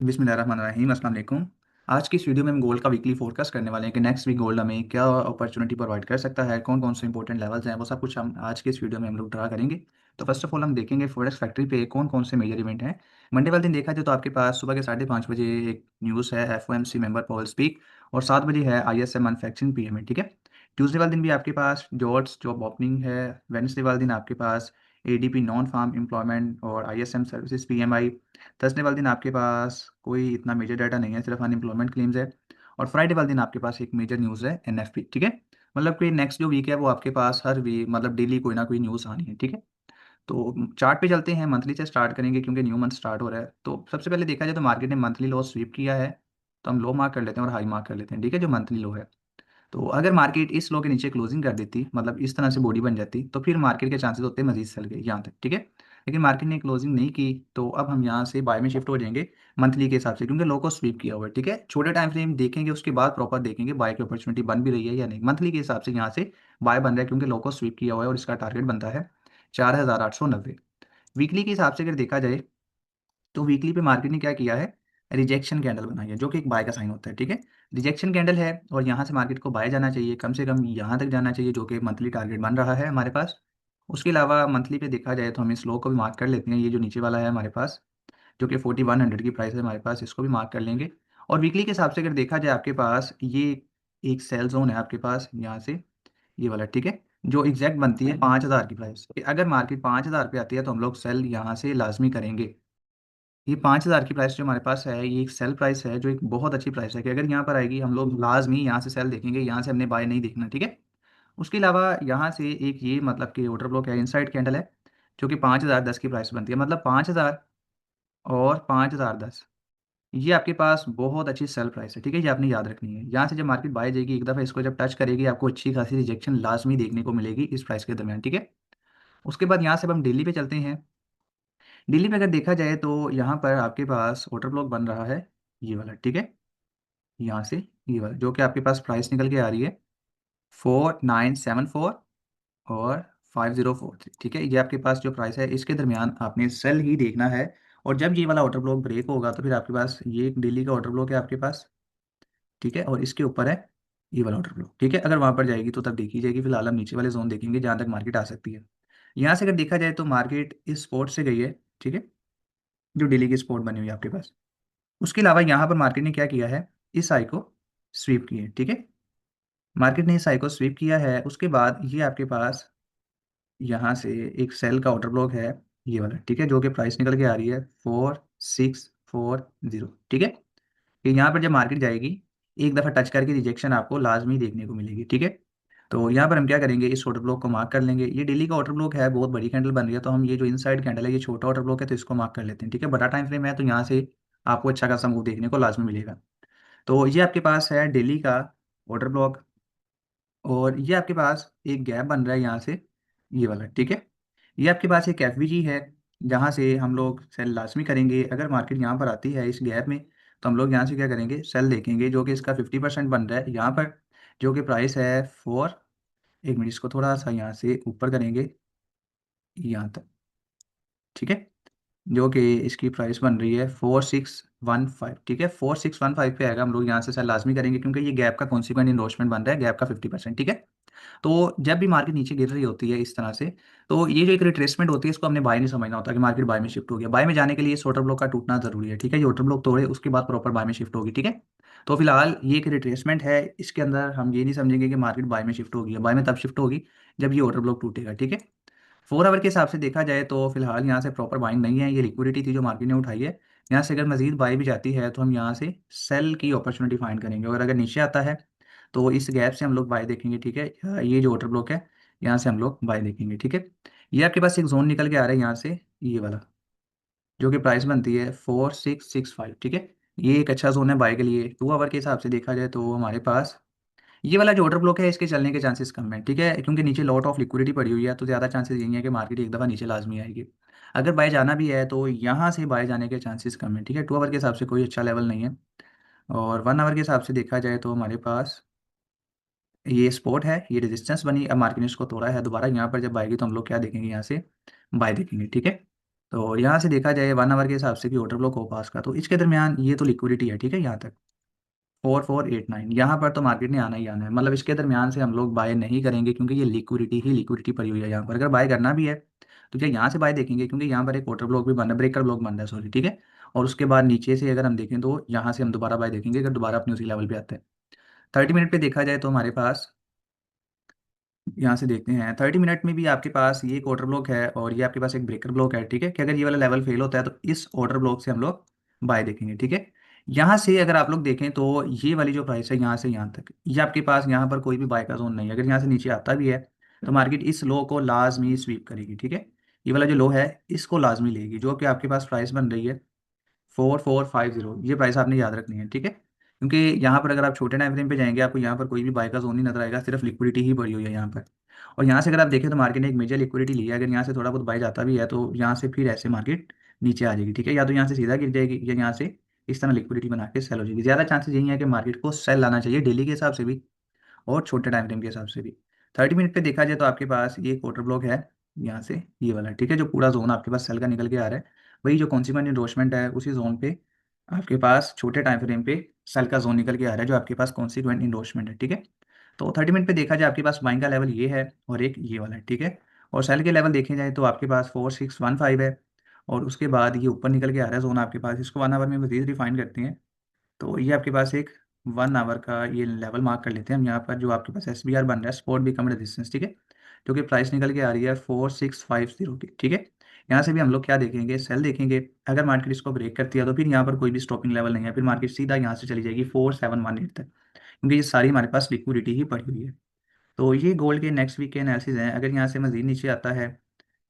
बिस्मिल्लाहिर्रहमानिर्रहीम अस्सलाम वालेकुम। आज की इस वीडियो में हम गोल्ड का वीकली फोरकास्ट करने वाले हैं कि नेक्स्ट वीक गोल्ड हमें क्या अपॉर्चुनिटी प्रोवाइड कर सकता है, कौन कौन से इंपॉर्टेंट लेवल्स हैं, वो सब कुछ हम आज के इस वीडियो में हम लोग ड्रा करेंगे। तो फर्स्ट ऑफ ऑल हम देखेंगे फोरेक्स फैक्ट्री पे कौन कौन से मेजर इवेंट हैं। मंडे वाले दिन देखा जाए तो आपके पास सुबह के 5:30 बजे एक न्यूज़ है, FOMC मेंबर पॉल स्पीक, और 7 बजे है ISM मैन्युफैक्चरिंग PMI, ठीक है। ट्यूसडे वाले दिन भी आपके पास जॉब्स जॉब ओपनिंग है। वेडनेसडे वाले दिन आपके पास ADP नॉन फार्म एम्प्लॉयमेंट और ISM सर्विसेज PMI। थर्सडे वाले दिन आपके पास कोई इतना मेजर डाटा नहीं है, सिर्फ अनएम्प्लॉयमेंट क्लेम्स है। और फ्राइडे वाले दिन आपके पास एक मेजर न्यूज़ है, NFP, ठीक है। मतलब कि नेक्स्ट जो वीक है वो आपके पास हर वीक मतलब डेली कोई ना कोई न्यूज़ आनी है, ठीक है। तो चार्ट पे चलते हैं, मंथली से स्टार्ट करेंगे क्योंकि न्यू मंथ स्टार्ट हो रहा है। तो सबसे पहले देखा जाए तो मार्केट ने मंथली लो स्वीप किया है, तो हम लो मार्क कर लेते हैं और हाई मार्क कर लेते हैं, ठीक है, जो मंथली लो है। तो अगर मार्केट इस लो के नीचे क्लोजिंग कर देती, मतलब इस तरह से बॉडी बन जाती, तो फिर मार्केट के चांसेस होते हैं मजीद चल गए यहाँ तक, ठीक है। लेकिन मार्केट ने क्लोजिंग नहीं की, तो अब हम यहाँ से बाय में शिफ्ट हो जाएंगे मंथली के हिसाब से, क्योंकि लो को स्वीप किया हुआ है, ठीक है। छोटे टाइम फ्रेम देखेंगे, उसके बाद प्रॉपर देखेंगे बाय की अपॉर्चुनिटी बन भी रही है या नहीं। मंथली के हिसाब से यहाँ से बाय बन रहा है क्योंकि लो को स्वीप किया हुआ है और इसका टारगेट बनता है 4,890। वीकली के हिसाब से अगर देखा जाए तो वीकली पे मार्केट ने क्या किया है, रिजेक्शन कैंडल बनाई है, जो कि एक बाय का साइन होता है, ठीक है। रिजेक्शन कैंडल है और यहाँ से मार्केट को बाय जाना चाहिए, कम से कम यहाँ तक जाना चाहिए, जो कि मंथली टारगेट बन रहा है हमारे पास। उसके अलावा मंथली पे देखा जाए तो हम इस लो को भी मार्क कर लेते हैं, ये जो नीचे वाला है हमारे पास, जो कि 4100 की प्राइस है हमारे पास, इसको भी मार्क कर लेंगे। और वीकली के हिसाब से अगर देखा जाए आपके पास ये एक सेल जोन है आपके पास यहाँ से, ये वाला, ठीक है, जो एग्जैक्ट बनती है 5,000 की प्राइस। अगर मार्केट 5,000 पे आती है तो हम लोग सेल यहाँ से लाजमी करेंगे। ये 5,000 की प्राइस जो हमारे पास है, ये एक सेल प्राइस है, जो एक बहुत अच्छी प्राइस है कि अगर यहाँ पर आएगी हम लोग लाजमी यहाँ से सेल देखेंगे, यहाँ से हमने बाय नहीं देखना, ठीक है। उसके अलावा यहाँ से एक ये मतलब कि ऑर्डर ब्लॉक है, इनसाइड कैंडल है, जो कि 5,010 की प्राइस बनती है, मतलब 5,000 और 5,010, ये आपके पास बहुत अच्छी सेल प्राइस है, ठीक है। ये आपने याद रखनी है। यहाँ से जब मार्केट बाय जाएगी एक दफ़ा इसको जब टच करेगी, आपको अच्छी खासी रिजेक्शन लाजमी देखने को मिलेगी इस प्राइस के दरमियान, ठीक है। उसके बाद यहाँ से अब हम दिल्ली पे चलते हैं। दिल्ली में अगर देखा जाए तो यहाँ पर आपके पास ऑर्डर ब्लॉक बन रहा है, ये वाला, ठीक है। यहाँ से ये वाला जो कि आपके पास प्राइस निकल के आ रही है 4,974 और 5,043, ठीक है। ये आपके पास जो प्राइस है इसके दरमियान आपने सेल ही देखना है। और जब ये वाला ऑर्डर ब्लॉक ब्रेक होगा तो फिर आपके पास ये एक दिल्ली का ऑर्डर ब्लॉक है आपके पास, ठीक है, और इसके ऊपर है ये वाला ऑर्डर ब्लॉक, ठीक है। अगर वहाँ पर जाएगी तो तब देखी जाएगी, फिलहाल हम नीचे वाले जोन देखेंगे जहाँ तक मार्केट आ सकती है। यहाँ से अगर देखा जाए तो मार्केट इस स्पॉट से गई है, ठीक है, जो दिल्ली की स्पॉट बनी हुई है आपके पास। उसके अलावा यहाँ पर मार्केट ने क्या किया है, इस आई को स्वीप किया है, ठीक है। मार्केट ने इस आई को स्वीप किया है, उसके बाद ये आपके पास यहाँ से एक सेल का ऑर्डर ब्लॉक है, ये वाला, ठीक है, जो कि प्राइस निकल के आ रही है 4,640, ठीक है। कि यहाँ पर जब मार्केट जाएगी एक दफ़ा टच करके रिजेक्शन आपको लाजमी देखने को मिलेगी, ठीक है। तो यहाँ पर हम क्या करेंगे, इस ऑर्डर ब्लॉक को मार्क कर लेंगे। ये डेली का ऑर्डर ब्लॉक है, बहुत बड़ी कैंडल बन रही है, तो हम ये जो इनसाइड कैंडल है ये छोटा ऑर्डर ब्लॉक है, तो इसको मार्क कर लेते हैं, ठीक है। बड़ा टाइम फ्रेम है तो यहाँ से आपको अच्छा खासा मूव देखने को लाजमी मिलेगा। तो ये आपके पास है डेली का ऑर्डर ब्लॉक, और ये आपके पास एक गैप बन रहा है यहाँ से, ये वाला, ठीक है। ये आपके पास एक FVG है, जहाँ से हम लोग सेल लाजमी करेंगे। अगर मार्केट यहाँ पर आती है इस गैप में, तो हम लोग यहाँ से क्या करेंगे, सेल देखेंगे, जो कि इसका 50% बन रहा है यहाँ पर, जो कि प्राइस है फोर, एक मिनट, इसको थोड़ा सा यहाँ से ऊपर करेंगे यहाँ तक, ठीक है, जो कि इसकी प्राइस बन रही है 4,615, ठीक है। 4,615 पे आएगा, हम लोग यहाँ से सेल लाजमी करेंगे क्योंकि ये गैप का कॉन्सिक्वेंट इन्वेस्टमेंट बन रहा है, गैप का 50%, ठीक है। तो जब भी मार्केट नीचे गिर रही होती है इस तरह से, तो ये जो एक रिट्रेसमेंट होती है इसको हमने बाय नहीं समझना होता कि मार्केट बाय में शिफ्ट हो गया। बाय में जाने के लिए इस ऑर्डर ब्लॉक का टूटना जरूरी है, ठीक है। ये ऑर्डर ब्लॉक तोड़े उसके बाद प्रॉपर बाय में शिफ्ट होगी, ठीक है। तो फिलहाल ये एक रिट्रेसमेंट है, इसके अंदर हम ये नहीं समझेंगे कि मार्केट बाय में शिफ्ट होगी। बाय में तब शिफ्ट होगी जब ये ऑर्डर ब्लॉक टूटेगा, ठीक है। 4 आवर के हिसाब से देखा जाए तो फिलहाल यहाँ से प्रॉपर बाइंग नहीं है, ये लिक्विडिटी थी जो मार्केट ने उठाई है। यहाँ से अगर मजीद बाई भी जाती है तो हम यहाँ से सेल की अपॉर्चुनिटी फाइंड करेंगे, और अगर नीचे आता है तो इस गैप से हम लोग बाय देखेंगे, ठीक है। ये जो ऑर्डर ब्लॉक है यहाँ से हम लोग बाय देखेंगे, ठीक है। ये आपके पास एक जोन निकल के आ रहा है यहाँ से, ये वाला, जो कि प्राइस बनती है 4,665, ठीक है। ये एक अच्छा जोन है बाय के लिए। 2 आवर के हिसाब से देखा जाए तो हमारे पास ये वाला जो ऑर्डर ब्लॉक है इसके चलने के चांसेस कम है, ठीक है, क्योंकि नीचे लॉट ऑफ लिक्विडिटी पड़ी हुई है, तो ज़्यादा चांसेस यही है कि मार्केट एक दफ़ा नीचे लाजमी आएगी। अगर बाय जाना भी है तो यहाँ से बाय जाने के चांसेस कम है, ठीक है। 2 आवर के हिसाब से कोई अच्छा लेवल नहीं है। और 1 आवर के हिसाब से देखा जाए तो हमारे पास ये स्पॉट है, ये रेजिस्टेंस बनी, अब मार्केट ने इसको तोड़ा है दोबारा, यहाँ पर जब आएगी तो हम लोग क्या देखेंगे, यहाँ से बाय देखेंगे, ठीक है। तो यहाँ से देखा जाए 1 आवर के हिसाब से कि ऑर्डर ब्लॉक हो पास का, तो इसके दरमियान ये तो लिक्विडिटी है, ठीक है। यहाँ तक 4489, यहाँ पर तो मार्केट ने आना ही आना है, मतलब इसके दरमियान से हम लोग बाय नहीं करेंगे क्योंकि ये लिक्विडिटी ही लिक्विडिटी पड़ी हुई है यहाँ पर। अगर बाय करना भी है तो क्या यहाँ से बाय देखेंगे, क्योंकि यहाँ पर एक ऑर्डर ब्लॉक भी बन रहा है, ब्रेकर ब्लॉक बन रहा है, सॉरी, ठीक है। और उसके बाद नीचे से अगर हम देखें तो यहाँ से हम दोबारा बाय देखेंगे अगर दोबारा अपने उसी लेवल पे आते हैं। 30 मिनट पे देखा जाए तो हमारे पास, यहाँ से देखते हैं 30 मिनट में भी आपके पास ये एक ऑर्डर ब्लॉक है और ये आपके पास एक ब्रेकर ब्लॉक है, ठीक है। कि अगर ये वाला लेवल फेल होता है तो इस ऑर्डर ब्लॉक से हम लोग बाय देखेंगे, ठीक है। यहाँ से अगर आप लोग देखें तो ये वाली जो प्राइस है यहाँ से यहाँ तक, ये आपके पास यहाँ पर कोई भी बाय का जोन नहीं है। अगर यहाँ से नीचे आता भी है तो मार्केट इस लो को लाजमी स्वीप करेगी, ठीक है। ये वाला जो लो है इसको लाजमी लेगी, जो कि आपके पास प्राइस बन रही है 4450। ये प्राइस आपने याद रखनी है, ठीक है। क्योंकि यहाँ पर अगर आप छोटे टाइम फ्रेम पे जाएंगे आपको यहाँ पर कोई भी बाय का जोन नहीं नजर आएगा, सिर्फ लिक्विडिटी ही पड़ी हुई है यहाँ पर। और यहाँ से अगर आप देखें तो मार्केट ने एक मेजर लिक्विडिटी ली है, अगर यहाँ से थोड़ा बहुत बाय जाता भी है तो यहाँ से फिर ऐसे मार्केट नीचे आ जाएगी, ठीक है। या तो यहाँ से सीधा गिर जाएगी या यहाँ से इस तरह लिक्विडिटी बना के सेल हो जाएगी। ज़्यादा चांसेस यही है कि मार्केट को सेल लाना चाहिए डेली के हिसाब से भी और छोटे टाइम फ्रेम के हिसाब से भी। 30 मिनट पे देखा जाए तो आपके पास ये एक वाटर ब्लॉक है यहाँ से ये वाला, ठीक है। जो पूरा जोन आपके पास सेल का निकल के आ रहा है, वही जो कॉन्सिक्वेंट इन्डोर्समेंट है उसी जोन पे आपके पास छोटे टाइम फ्रेम पे सेल का जोन निकल के आ रहा है, जो आपके पास कॉन्सिक्वेंट इन्डोर्समेंट है, ठीक है। तो 30 मिनट पे देखा जाए आपके पास बाइंग का लेवल ये है और एक ये वाला है, ठीक है। और सेल के लेवल देखे जाए तो आपके पास 4615 है और उसके बाद ये ऊपर निकल के आ रहा है जोन आपके पास। इसको 1 आवर में मजीद रिफाइन करते हैं तो ये आपके पास एक 1 आवर का ये लेवल मार्क कर लेते हैं हम यहाँ पर, जो आपके पास SBR बन रहा है, स्पॉट बिकम रेजिस्टेंस, ठीक है। जो कि प्राइस निकल के आ रही है 4650 की, ठीक है। यहाँ से भी हम लोग क्या देखेंगे, सेल देखेंगे। अगर मार्केट इसको ब्रेक करती है तो फिर यहाँ पर कोई भी स्टॉपिंग लेवल नहीं है, फिर मार्केट सीधा यहाँ से चली जाएगी 4718 तक, क्योंकि ये सारी हमारे पास लिक्विडिटी ही पड़ी हुई है। तो ये गोल्ड के नेक्स्ट वीक के एनालिसिस हैं। अगर यहाँ से मजीद नीचे आता है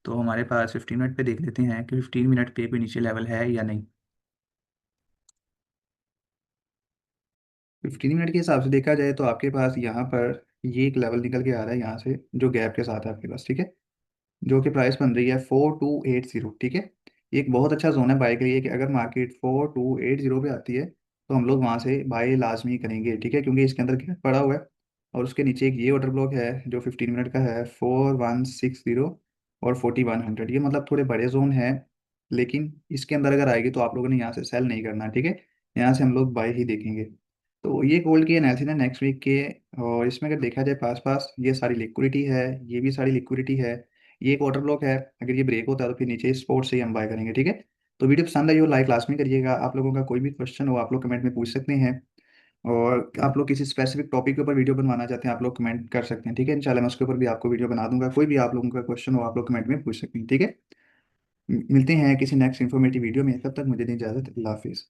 तो हमारे पास 15 मिनट पे देख लेते हैं कि 15 मिनट पे कोई नीचे लेवल है या नहीं। 15 मिनट के हिसाब से देखा जाए तो आपके पास यहाँ पर ये एक लेवल निकल के आ रहा है यहाँ से, जो गैप के साथ है आपके पास, ठीक है। जो कि प्राइस बन रही है 4280, ठीक है। ये एक बहुत अच्छा जोन है बाय के लिए कि अगर मार्केट 4280 पे आती है तो हम लोग वहाँ से बाय लाजमी करेंगे, ठीक है, क्योंकि इसके अंदर गैप पड़ा हुआ है। और उसके नीचे एक ये ऑर्डर ब्लॉक है जो 15 मिनट का है 4160 और 4100। ये मतलब थोड़े बड़े जोन है, लेकिन इसके अंदर अगर आएगी तो आप लोगों ने यहाँ से सेल नहीं करना, ठीक है। यहाँ से हम लोग बाय ही देखेंगे। तो ये गोल्ड की एनालिसिस है नेक्स्ट वीक के। और इसमें अगर देखा जाए पास पास ये सारी लिक्विडिटी है, ये भी सारी लिक्विडिटी है, ये एक वाटर ब्लॉक है। अगर ये ब्रेक होता है तो फिर नीचे स्पोर्ट से ही हम बाय करेंगे, ठीक है। तो वीडियो पसंद आई हो लाइक लास्ट में करिएगा। आप लोगों का कोई भी क्वेश्चन हो आप लोग कमेंट में पूछ सकते हैं। और आप लोग किसी स्पेसिफिक टॉपिक के ऊपर वीडियो बनवाना चाहते हैं आप लोग कमेंट कर सकते हैं, ठीक है। इंशाल्लाह मैं उसके ऊपर भी आपको वीडियो बना दूंगा। कोई भी आप लोगों का क्वेश्चन हो आप लोग कमेंट में पूछ सकते हैं, ठीक है। मिलते हैं किसी नेक्स्ट इन्फॉर्मेटिव वीडियो में, तब तक मुझे दी इजाज़त। अल्लाह हाफिज़।